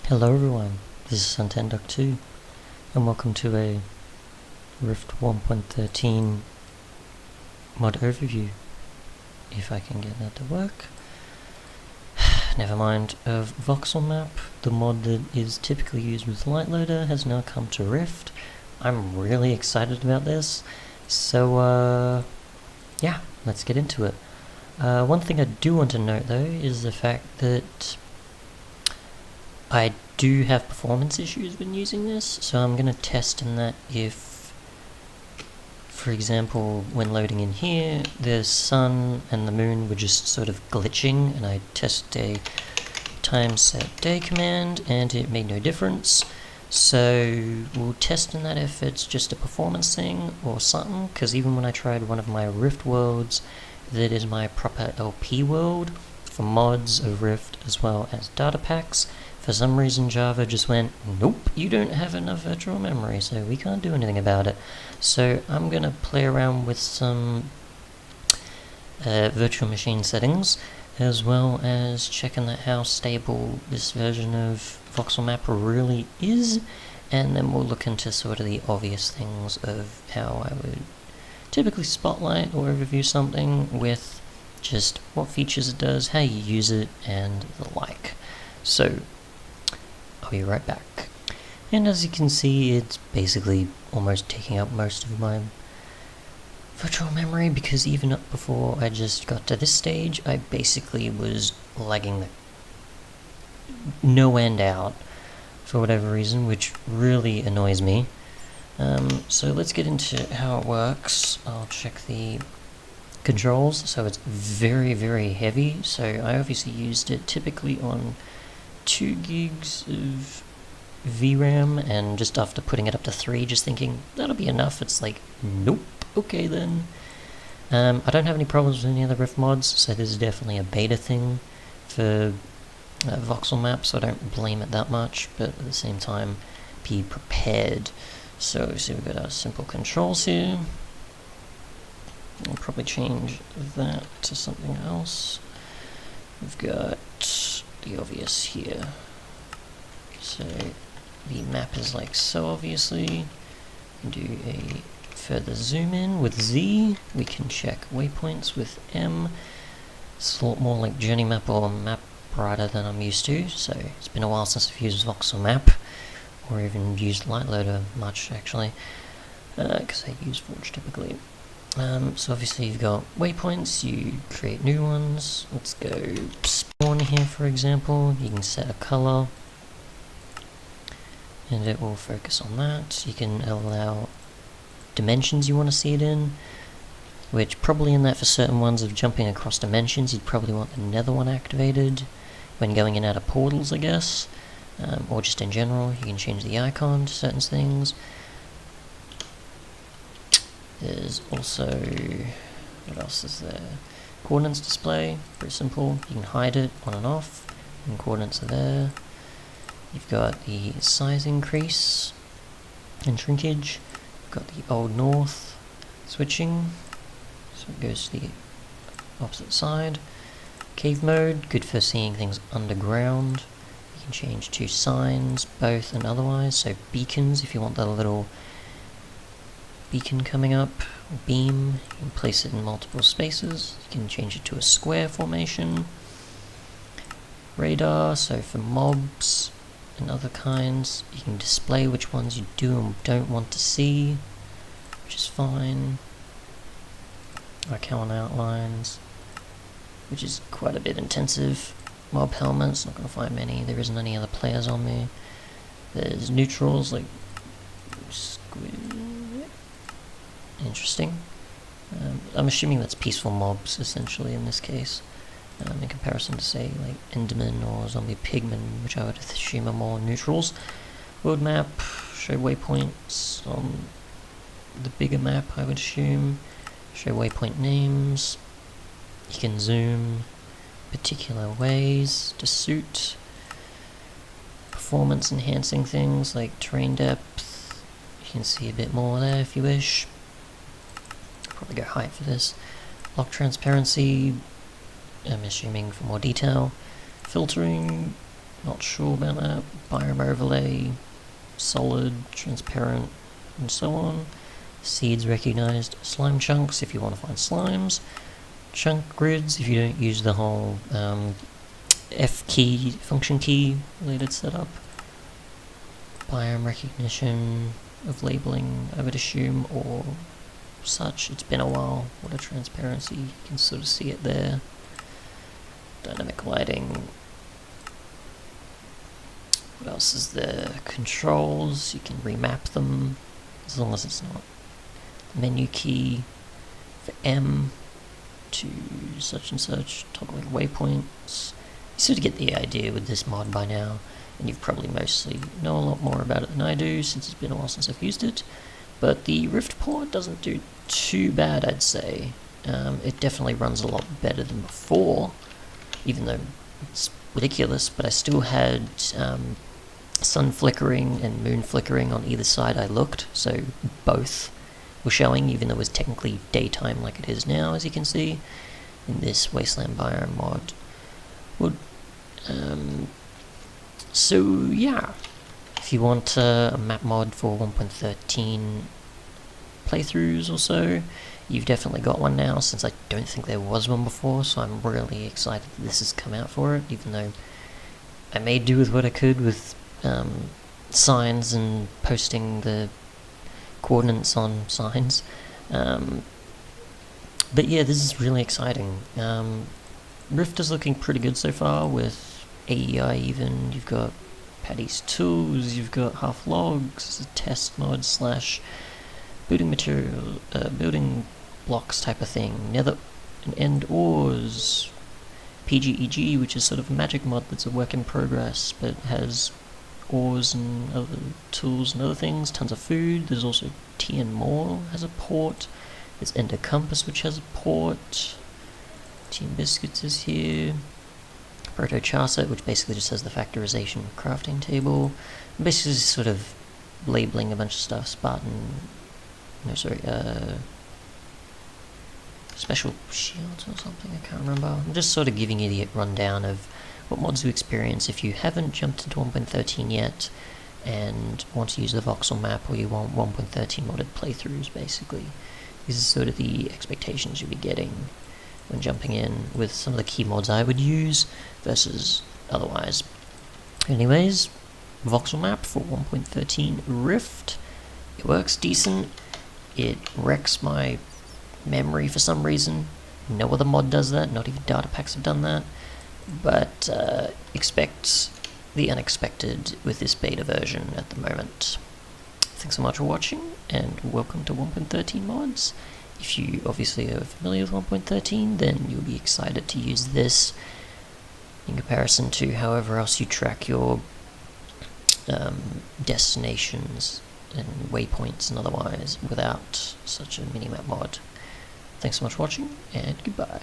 Hello everyone, this is Untitled and welcome to a Rift 1.13 mod overview, if I can get that to work. Never mind, of Voxel Map, the mod that is typically used with Lightloader, has now come to Rift. I'm really excited about this, so yeah, let's get into it. One thing I do want to note though is the fact that I do have performance issues when using this, so I'm going to test in that if, for example, when loading in here, the sun and the moon were just sort of glitching, and I test a time set day command and it made no difference. So we'll test in that if it's just a performance thing or something, because even when I tried one of my Rift worlds that is my proper LP world for mods of Rift as well as datapacks, for some reason Java just went, nope, you don't have enough virtual memory, so we can't do anything about it. So I'm going to play around with some virtual machine settings, as well as checking that how stable this version of Voxel Map really is, and then we'll look into sort of the obvious things of how I would typically spotlight or overview something with just what features it does, how you use it, and the like. So I'll be right back. And as you can see, it's basically almost taking up most of my virtual memory, because even up before I just got to this stage, I basically was lagging no end out for whatever reason, which really annoys me. So let's get into how it works. I'll check the controls. So it's very, very heavy, so I obviously used it typically on 2 gigs of VRAM, and just after putting it up to 3, just thinking that'll be enough, it's like, nope, okay then. I don't have any problems with any other Rift mods, so this is definitely a beta thing for Voxel Map, so I don't blame it that much, but at the same time, be prepared. So we've got our simple controls here. I'll probably change that to something else. We've got the obvious here. So the map is like so, obviously. Do a further zoom in with Z. We can check waypoints with M. It's a lot more like Journey Map or Map Writer than I'm used to, so it's been a while since I've used Voxel Map, or even used Lightloader much actually, because I use Forge typically. So obviously you've got waypoints, you create new ones. Let's go spawn here, for example. You can set a color and it will focus on that. You can allow dimensions you want to see it in, which probably in that for certain ones of jumping across dimensions, you'd probably want the nether one activated when going in and out of portals, I guess, or just in general. You can change the icon to certain things. There's also, what else is there? Ordnance Display, pretty simple. You can hide it on and off, and coordinates are there. You've got the size increase and shrinkage. You've got the old north switching, so it goes to the opposite side. Cave mode, good for seeing things underground. You can change to signs, both and otherwise, so beacons if you want the little beacon coming up, beam, you can place it in multiple spaces. You can change it to a square formation. Radar, so for mobs and other kinds, you can display which ones you do and don't want to see, which is fine. Icon outlines, which is quite a bit intensive. Mob helmets, not going to find many, there isn't any other players on there. There's neutrals, like interesting. I'm assuming that's peaceful mobs, essentially, in this case, in comparison to, say, like Enderman or Zombie Pigman, which I would assume are more neutrals. World map, show waypoints on the bigger map, I would assume. Show waypoint names. You can zoom particular ways to suit performance enhancing things like terrain depth. You can see a bit more there if you wish. Probably go height for this. Lock transparency, I'm assuming for more detail. Filtering, Not sure about that. Biome overlay, solid, transparent, and so on. Seeds recognized. Slime chunks if you want to find slimes. Chunk grids if you don't use the whole F key, function key related setup. Biome recognition of labeling, I would assume, or such. It's been a while. What a transparency. You can sort of see it there. Dynamic lighting. What else is there? Controls. You can remap them as long as it's not. Menu key for M to such and such. Toggling waypoints. You sort of get the idea with this mod by now, and you've probably mostly know a lot more about it than I do since it's been a while since I've used it. But the Rift port doesn't do too bad, I'd say. It definitely runs a lot better than before, even though it's ridiculous, but I still had sun flickering and moon flickering on either side I looked, so both were showing, even though it was technically daytime like it is now, as you can see in this Wasteland Biome mod. So yeah, if you want a map mod for 1.13 playthroughs or so, you've definitely got one now, since I don't think there was one before, so I'm really excited that this has come out for it, even though I made do with what I could with signs and posting the coordinates on signs. But yeah, this is really exciting. Rift is looking pretty good so far with AEI even. You've got Paddy's tools, you've got half logs, test mod / building material, building blocks type of thing, nether and end ores, PGEG, which is sort of a magic mod that's a work in progress, but has ores and other tools and other things, tons of food. There's also TN More has a port, there's Ender Compass which has a port, Team Biscuits is here, Proto Charset, which basically just has the factorization crafting table, and basically just sort of labeling a bunch of stuff. Special shields or something, I can't remember. I'm just sort of giving you the rundown of what mods you experience if you haven't jumped into 1.13 yet and want to use the voxel map, or you want 1.13 modded playthroughs, basically. These are sort of the expectations you'll be getting when jumping in with some of the key mods I would use versus otherwise. Anyways, voxel map for 1.13 Rift. It works decent. It wrecks my memory for some reason. No other mod does that, not even datapacks have done that. But expect the unexpected with this beta version at the moment. Thanks so much for watching, and welcome to 1.13 mods. If you obviously are familiar with 1.13, then you'll be excited to use this in comparison to however else you track your destinations and waypoints and otherwise without such a minimap mod. Thanks so much for watching, and goodbye.